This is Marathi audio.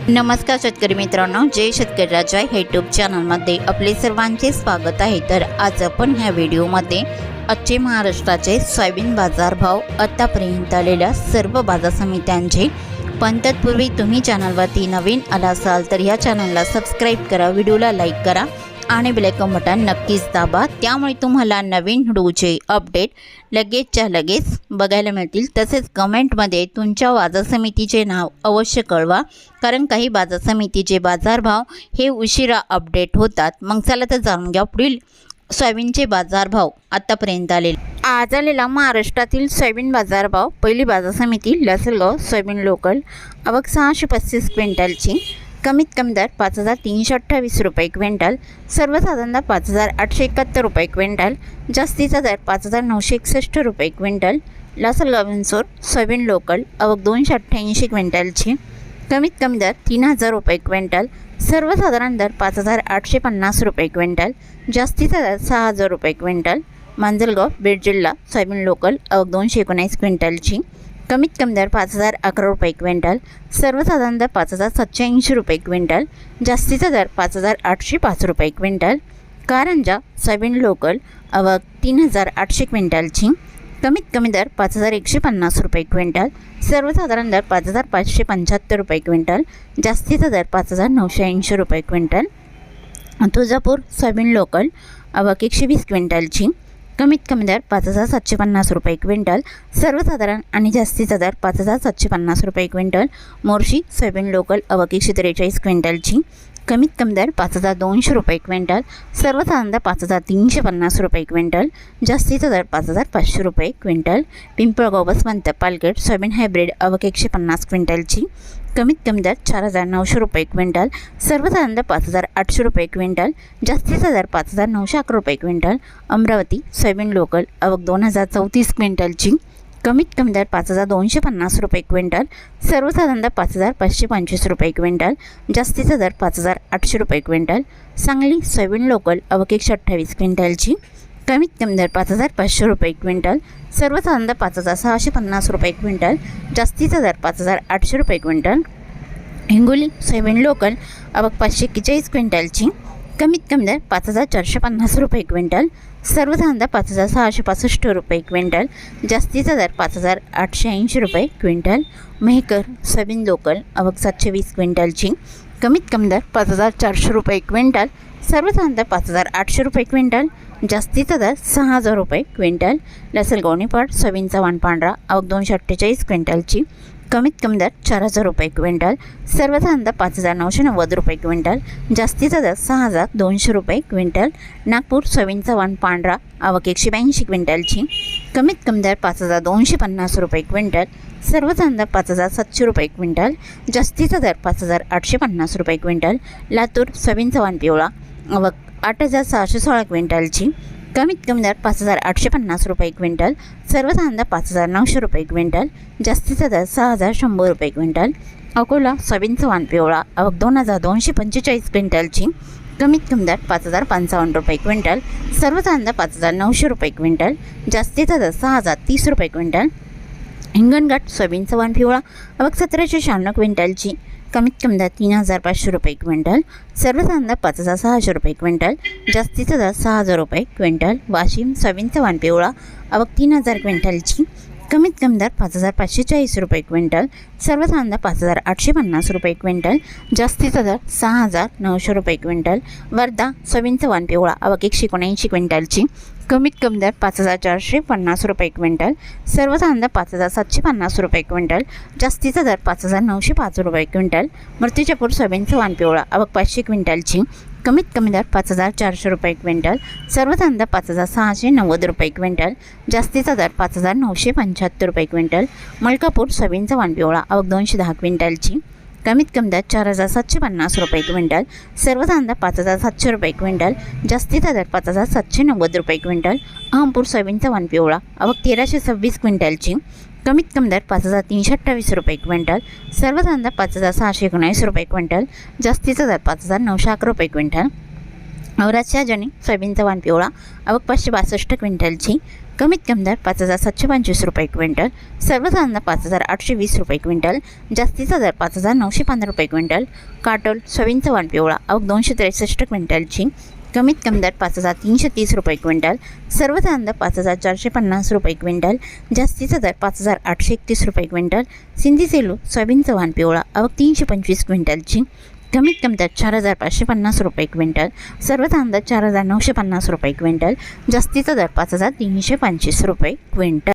नमस्कार शेतकरी मित्रांनो, जय शेतकरी राजा यूट्यूब चॅनलमध्ये आपले सर्वांचे स्वागत आहे। तर आज आपण ह्या व्हिडिओमध्ये आजचे महाराष्ट्राचे सोयाबीन बाजारभाव, आतापर्यंत आलेल्या सर्व बाजार समित्यांचे, पण तत्पूर्वी तुम्ही चॅनलवरती नवीन आला असाल तर या चॅनलला सबस्क्राईब करा, व्हिडिओला लाईक करा आणि बेल आयकॉन बटन नक्कीच दाबा, त्यामुळे तुम्हाला नवीन व्हिडिओचे अपडेट लगेचच्या लगेच बघायला मिळतील। तसेच कमेंटमध्ये तुमच्या बाजार समितीचे नाव अवश्य कळवा, कारण काही बाजार समितीचे बाजारभाव हे उशिरा अपडेट होतात। मग चला तर जाणून घ्या पुढील सोयाबीनचे बाजारभाव आतापर्यंत आलेले। आज आलेला महाराष्ट्रातील सोयाबीन बाजारभाव, पहिली बाजार समिती लासलगाव सोयाबीन लोकल, आवक 635 क्विंटलची, कमीत कमी दर 5328 रुपये क्विंटल, सर्वसाधारण दर 5871 रुपये क्विंटल, जास्तीचा दर 5961 रुपये quintal. Lasalgaon Vinchur soybean local, आवक 288 क्विंटलची, कमीत कमी दर 3000 रुपये क्विंटल, सर्वसाधारण दर 5850 रुपये क्विंटल, जास्तीचा दर 6000 रुपये क्विंटल। मांजलगाव बीड जिल्हा सोयाबीन लोकल, आवक 219 क्विंटलची, कमीत कमी दर 5011 रुपये क्विंटल, सर्वसाधारण दर 5780 रुपये क्विंटल, जास्तीचा दर 5805 रुपये क्विंटल। कारंजा सोयाबीन लोकल, आवक 3800 क्विंटलची, कमीत कमी दर 5150 रुपये क्विंटल, सर्वसाधारण दर 5575 रुपये क्विंटल, जास्तीचा दर 5980 रुपये क्विंटल। तुळजापूर सोयाबीन लोकल, आवक 120 क्विंटलची, कमीत कमी दर 5750 रुपये क्विंटल, सर्वसाधारण आणि जास्तीचा दर 5750 रुपये क्विंटल। मोर्शी सोयाबीन लोकल, आवक 143 क्विंटलची, कमीत कमी दर 5200 रुपये क्विंटल, सर्वसाधारण दर 5350 रुपये क्विंटल, जास्तीचा दर 5500 रुपये quintal. Pimpalgaon Baswant Palgad soybean hybrid, आवक 150 क्विंटलची, कमीत कमी दर 4900 रुपये क्विंटल, सर्वसाधारण दर 5800 रुपये क्विंटल, जास्तीचा दर 5911 रुपये क्विंटल। अमरावती सोयाबीन लोकल, आवक 2034 क्विंटलची, कमीत कमी दर 5250 रुपये क्विंटल, सर्वसाधारण दर 5525 रुपये क्विंटल, जास्तीचा दर 5800 रुपये क्विंटल। सांगली सोयाबीन लोकल, आवक 128 क्विंटलची, कमीत कमी दर 5500 रुपये क्विंटल, सर्वसाधारण दर 5650 रुपये क्विंटल, जास्तीचा दर 5800 रुपये क्विंटल। हिंगोली सोयाबीन लोकल, आवक 541 क्विंटलची, कमीत कमी दर 5450 रुपये क्विंटल, सर्वसाधारण दर 5665 रुपये क्विंटल, जास्तीचा दर 5880 रुपये क्विंटल। मेहकर सोयाबीन लोकल, आवक 720 क्विंटलची, कमीत कमी दर 5400 रुपये क्विंटल, सर्वसाधारण दर 5800 रुपये क्विंटल, जास्तीचा दर 6000 रुपये क्विंटल। लासलगाव निफाड सोयाबीनचा वाण पांढरा, आवक 248 क्विंटलची, कमीत कमी दर 4000 रुपये क्विंटल, सर्वसाधारण दर 5990 रुपये क्विंटल, जास्तीचा दर 6200 रुपये क्विंटल। नागपूर सोयाबीनचा वाण पांढरा, आवक 182 क्विंटलची, कमीत कमी दर 5250 रुपये क्विंटल, सर्वसाधारण दर 5700 रुपये क्विंटल, जास्तीचा दर 5850 रुपये क्विंटल। लातूर सोयाबीनचा वाण पिवळा, आवक 8616 क्विंटलची, कमीत कमी दर 5850 रुपये क्विंटल, सर्वसाधारण दर 5900 रुपये क्विंटल, जास्तीचा दर 6100 रुपये क्विंटल। अकोला सोयाबीनचा वाण पिवळा, आवक 2245 क्विंटलची, कमीत कमी दर 5055 रुपये क्विंटल, सर्वसाधारण दर 5900 रुपये क्विंटल, जास्तीचा दर 6030 रुपये क्विंटल। हिंगणघाट सोयाबीनचा वाण पिवळा, आवक 1796 क्विंटलची, कमीत कमी दर 3500 रुपये क्विंटल, सर्वसाधारण दर 5600 रुपये क्विंटल, जास्तीचा दर 6000 रुपये क्विंटल। वाशिम सोयाबीनचा वाण पिवळा, आवक 3000 क्विंटलची, कमीत कमी दर 5540 रुपये क्विंटल, सर्वसाधारण दर 5850 रुपये क्विंटल, जास्तीचा दर 6900 रुपये क्विंटल। वर्धा सोयाबीनचा वाण पिवळा, आवक 179 क्विंटलची, कमीत कमी दर 5450 रुपये क्विंटल, सर्वसाधारण दर 5750 रुपये क्विंटल, जास्तीचा दर 5905 रुपये क्विंटल। मूर्तिजापूर सोयाबीनचा वाण पिवळा, आवक 500 क्विंटलची, कमीत कमी दर 5400 रुपये क्विंटल, सर्वसाधारण दर 5690 रुपये क्विंटल, जास्तीचा दर 5975 रुपये क्विंटल। मलकापूर सोयाबीनचा वाण पिवळा, आवक 210 क्विंटलची, कमीत कमी दर 4750 रुपये क्विंटल, सर्वसाधारण दर 5700 रुपये क्विंटल, जास्तीचा दर 5790 रुपये क्विंटल। अहमपूर सोयाबीनचा वाण पिवळा, आवक 1326 क्विंटलची, कमीत कमी दर 5328 रुपये क्विंटल, सर्वसाधारण दर 5619 रुपये क्विंटल, जास्तीचा दर 5911 रुपये क्विंटल। औराच्या जणी सोयाबीनचा वाण पिवळा, आवक 562 क्विंटलची, कमीत कमी दर 5,725 रुपये क्विंटल, सर्वसाधारण 5,820 रुपये क्विंटल, जास्तीचा दर 5,915 रुपये क्विंटल. काटोल सोयाबीनचा वाण पिवळा आवक 263 क्विंटलची, कमीत कमी दर 5,330 रुपये क्विंटल, सर्वसाधारण दर 5,450 रुपये क्विंटल, जास्तीचा दर 5,831 रुपये क्विंटल. सिंधी सेलू सोयाबीनचा वाण पिवळा आवक 325 क्विंटलची, कमीत कमी दर 4,550 रुपये क्विंटल, सर्वसाधारण दर 4,950 रुपये क्विंटल, जास्तीचा दर 5,325 रुपये क्विंटल.